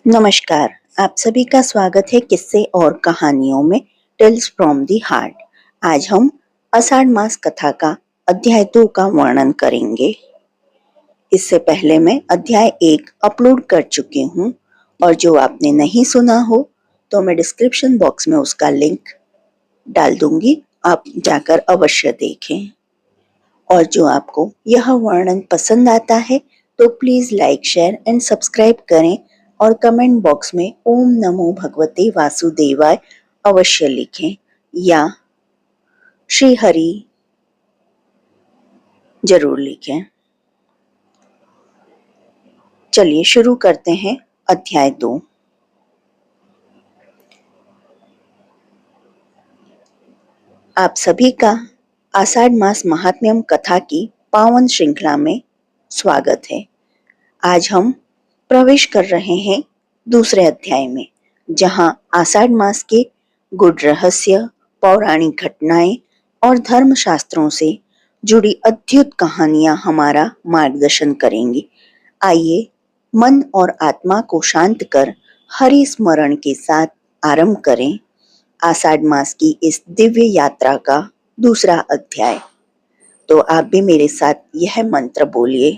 नमस्कार, आप सभी का स्वागत है किस्से और कहानियों में टेल्स फ्रॉम दी हार्ट। आज हम आषाढ़ मास कथा का अध्याय 2 का वर्णन करेंगे। इससे पहले मैं अध्याय 1 अपलोड कर चुकी हूँ और जो आपने नहीं सुना हो तो मैं डिस्क्रिप्शन बॉक्स में उसका लिंक डाल दूंगी, आप जाकर अवश्य देखें। और जो आपको यह वर्णन पसंद आता है तो please like, share and subscribe करें और कमेंट बॉक्स में ओम नमो भगवते वासुदेवाय अवश्य लिखें या श्री हरि जरूर लिखें। चलिए शुरू करते हैं अध्याय 2। आप सभी का आषाढ़ मास महात्म्यम कथा की पावन श्रृंखला में स्वागत है। आज हम प्रवेश कर रहे हैं दूसरे अध्याय में, जहां आषाढ़ मास के गुड़ रहस्य, पौराणिक घटनाएं और धर्म शास्त्रों से जुड़ी अद्भुत कहानियां हमारा मार्गदर्शन करेंगी। आइए मन और आत्मा को शांत कर हरि स्मरण के साथ आरंभ करें आषाढ़ मास की इस दिव्य यात्रा का दूसरा अध्याय। तो आप भी मेरे साथ यह मंत्र बोलिए,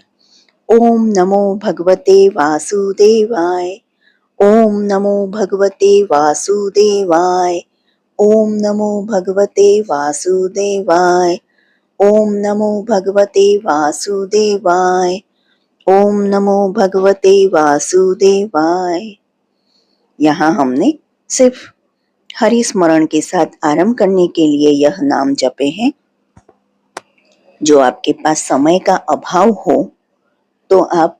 ओम नमो भगवते वासुदेवाय, ओम नमो भगवते वासुदेवाय, ओम नमो भगवते वासुदेवाय, ओम नमो भगवते वासुदेवाय, ओम नमो भगवते वासुदेवाय। यहाँ हमने सिर्फ हरि स्मरण के साथ आरंभ करने के लिए यह नाम जपे हैं। जो आपके पास समय का अभाव हो तो आप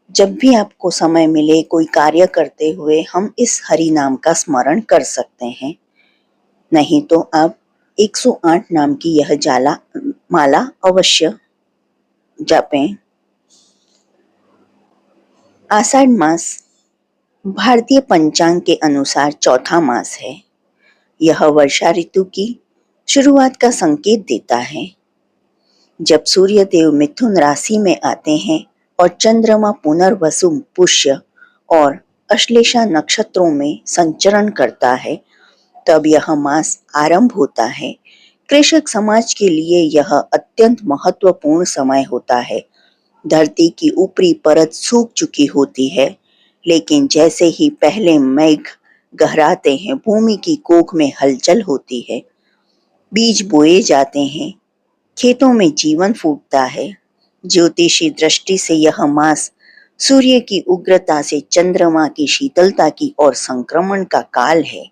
जब भी आपको समय मिले कोई कार्य करते हुए हम इस हरि नाम का स्मरण कर सकते हैं। नहीं तो आप 108 नाम की यह माला अवश्य जपें। आषाढ़ मास भारतीय पंचांग के अनुसार चौथा मास है। यह वर्षा ऋतु की शुरुआत का संकेत देता है। जब सूर्य देव मिथुन राशि में आते हैं और चंद्रमा पुनर्वसु, पुष्य और अश्लेषा नक्षत्रों में संचरण करता है, तब यह मास आरंभ होता है। कृषक समाज के लिए यह अत्यंत महत्वपूर्ण समय होता है। धरती की ऊपरी परत सूख चुकी होती है, लेकिन जैसे ही पहले मेघ गहराते हैं, भूमि की कोख में हलचल होती है, बीज बोए जाते हैं, खेतों में जीवन फूटता है। ज्योतिषी दृष्टि से यह मास सूर्य की उग्रता से चंद्रमा की शीतलता की ओर संक्रमण का काल है।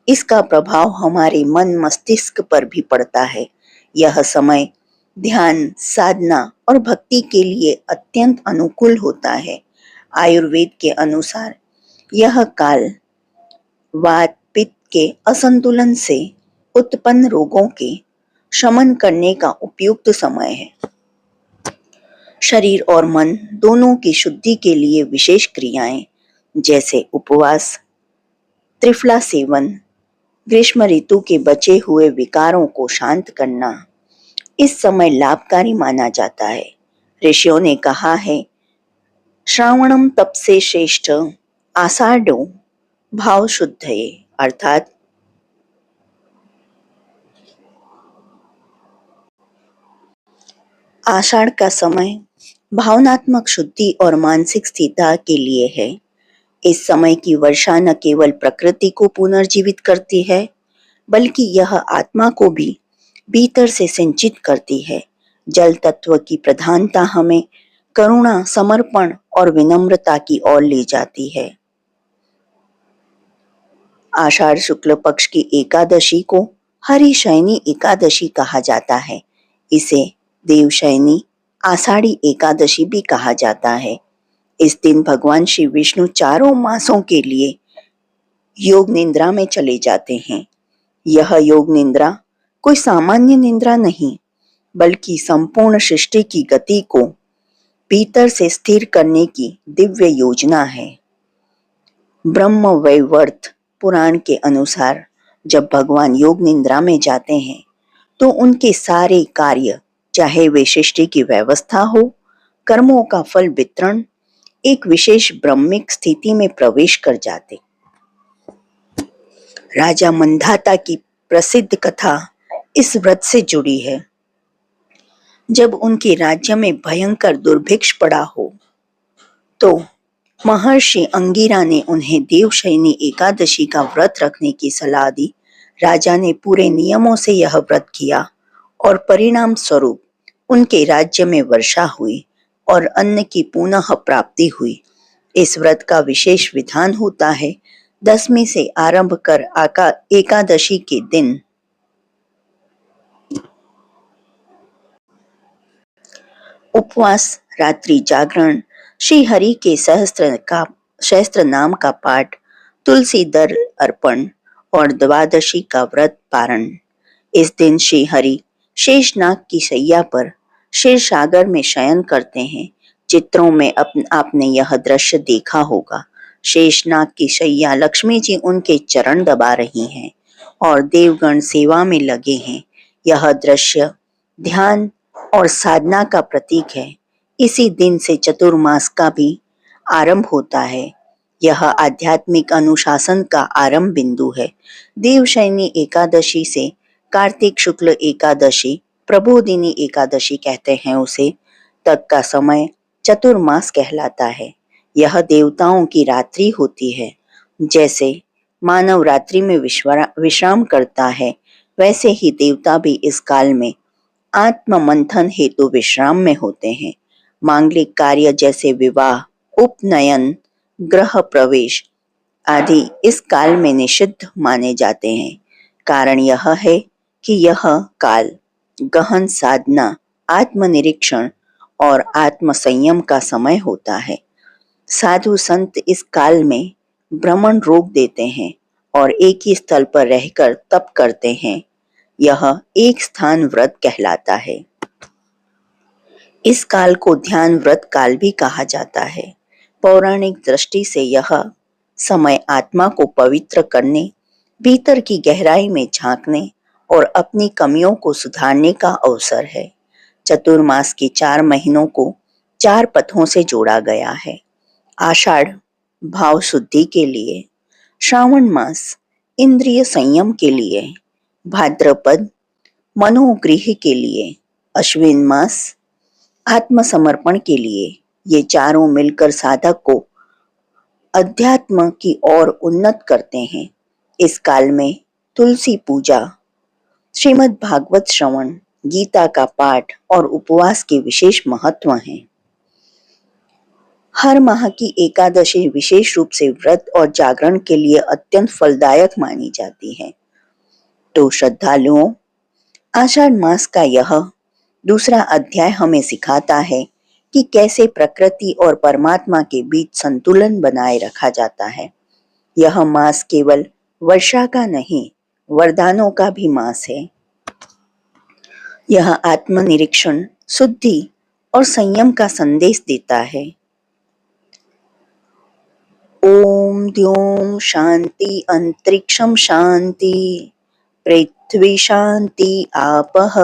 इसका प्रभाव हमारे मन मस्तिष्क पर भी पड़ता है। यह समय ध्यान, साधना और भक्ति के लिए अत्यंत अनुकूल होता है। आयुर्वेद के अनुसार यह काल वात पित्त के असंतुलन से उत्पन्न रोगों के शमन करने का उपयुक्त समय है। शरीर और मन दोनों की शुद्धि के लिए विशेष क्रियाएं जैसे उपवास, त्रिफला सेवन, ग्रीष्म ऋतु के बचे हुए विकारों को शांत करना इस समय लाभकारी माना जाता है। ऋषियों ने कहा है, श्रावणम तप से श्रेष्ठ आषाढ़ो भाव शुद्धये, अर्थात आषाढ़ का समय भावनात्मक शुद्धि और मानसिक स्थिरता के लिए है। इस समय की वर्षा न केवल प्रकृति को पुनर्जीवित करती है, बल्कि यह आत्मा को भी भीतर से सिंचित करती है। जल तत्व की प्रधानता हमें करुणा, समर्पण और विनम्रता की ओर ले जाती है। आषाढ़ शुक्ल पक्ष की एकादशी को हरिशयनी एकादशी कहा जाता है। इसे देवशयनी आषाढ़ी एकादशी भी कहा जाता है। इस दिन भगवान श्री विष्णु चारों मासों के लिए योग निद्रा में चले जाते हैं। यह योग निद्रा कोई सामान्य निद्रा नहीं, बल्कि संपूर्ण सृष्टि की गति को भीतर से स्थिर करने की दिव्य योजना है। ब्रह्म वैवर्त पुराण के अनुसार जब भगवान योग निद्रा में जाते हैं तो उनके सारे कार्य, चाहे वे सृष्टि की व्यवस्था हो, कर्मों का फल वितरण एक विशेष ब्रह्मिक स्थिति में प्रवेश कर जाते। राजा मंधाता की प्रसिद्ध कथा इस व्रत से जुड़ी है। जब उनके राज्य में भयंकर दुर्भिक्ष पड़ा हो तो महर्षि अंगिरा ने उन्हें देवशयनी एकादशी का व्रत रखने की सलाह दी। राजा ने पूरे नियमों से यह व्रत किया और परिणाम स्वरूप उनके राज्य में वर्षा हुई और अन्न की पुनः प्राप्ति हुई। इस व्रत का विशेष विधान होता है। 10वीं से आरंभ कर एकादशी के दिन उपवास, रात्रि जागरण, श्री हरि के सहस्त्र नाम का पाठ, तुलसी दल अर्पण और द्वादशी का व्रत पारण। इस दिन श्री हरि शेषनाग की शैया पर क्षीर सागर में शयन करते हैं। चित्रों में आपने यह दृश्य देखा होगा। शेषनाग की शैया लक्ष्मी जी उनके चरण दबा रही हैं और देवगण सेवा में लगे हैं। यह दृश्य ध्यान और साधना का प्रतीक है। इसी दिन से चतुर्मास का भी आरंभ होता है। यह आध्यात्मिक अनुशासन का आरंभ बिंदु है। देवशयनी एकादशी से कार्तिक शुक्ल एकादशी, प्रबोधिनी एकादशी कहते हैं उसे, तक का समय चतुर्मास कहलाता है। यह देवताओं की रात्रि होती है। जैसे मानव रात्रि में विश्राम करता है, वैसे ही देवता भी इस काल में आत्म मंथन हेतु विश्राम में होते हैं। मांगलिक कार्य जैसे विवाह, उपनयन, गृह प्रवेश आदि इस काल में निषिद्ध माने जाते हैं। कारण यह है कि यह काल गहन साधना, आत्मनिरीक्षण और आत्म संयम का समय होता है। साधु संत इस काल में भ्रमण रोक देते हैं और एक ही स्थल पर रहकर तप करते हैं। यह एक स्थान व्रत कहलाता है। इस काल को ध्यान व्रत काल भी कहा जाता है। पौराणिक दृष्टि से यह समय आत्मा को पवित्र करने, भीतर की गहराई में झांकने और अपनी कमियों को सुधारने का अवसर है। चतुर्मास के 4 महीनों को 4 पथों से जोड़ा गया है। आषाढ़ भाव शुद्धि के लिए, श्रावण मास इंद्रिय संयम के लिए, भाद्रपद मनोगृह के लिए, अश्विन मास आत्मसमर्पण के लिए। ये चारों मिलकर साधक को अध्यात्म की ओर उन्नत करते हैं। इस काल में तुलसी पूजा, श्रीमद् भागवत श्रवण, गीता का पाठ और उपवास के विशेष महत्व हैं। हर माह की एकादशी विशेष रूप से व्रत और जागरण के लिए अत्यंत फलदायक मानी जाती है। तो श्रद्धालुओं, आषाढ़ मास का यह दूसरा अध्याय हमें सिखाता है कि कैसे प्रकृति और परमात्मा के बीच संतुलन बनाए रखा जाता है। यह मास केवल वर्षा का नहीं, वरदानों का भी मास है। यह आत्मनिरीक्षण, शुद्धि और संयम का संदेश देता है। ओम द्यों शांति अंतरिक्षम शांति, पृथ्वी शांति आपः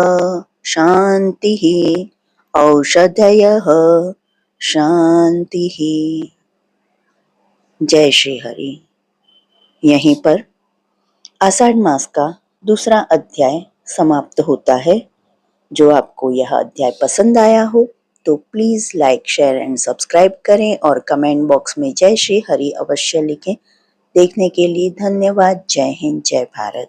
शांति, औषधयः शांति। जय श्री हरि। यहीं पर आषाढ़ मास का दूसरा अध्याय समाप्त होता है। जो आपको यह अध्याय पसंद आया हो तो please like, share and subscribe करें और कमेंट बॉक्स में जय श्री हरि अवश्य लिखें। देखने के लिए धन्यवाद। जय हिंद, जय भारत।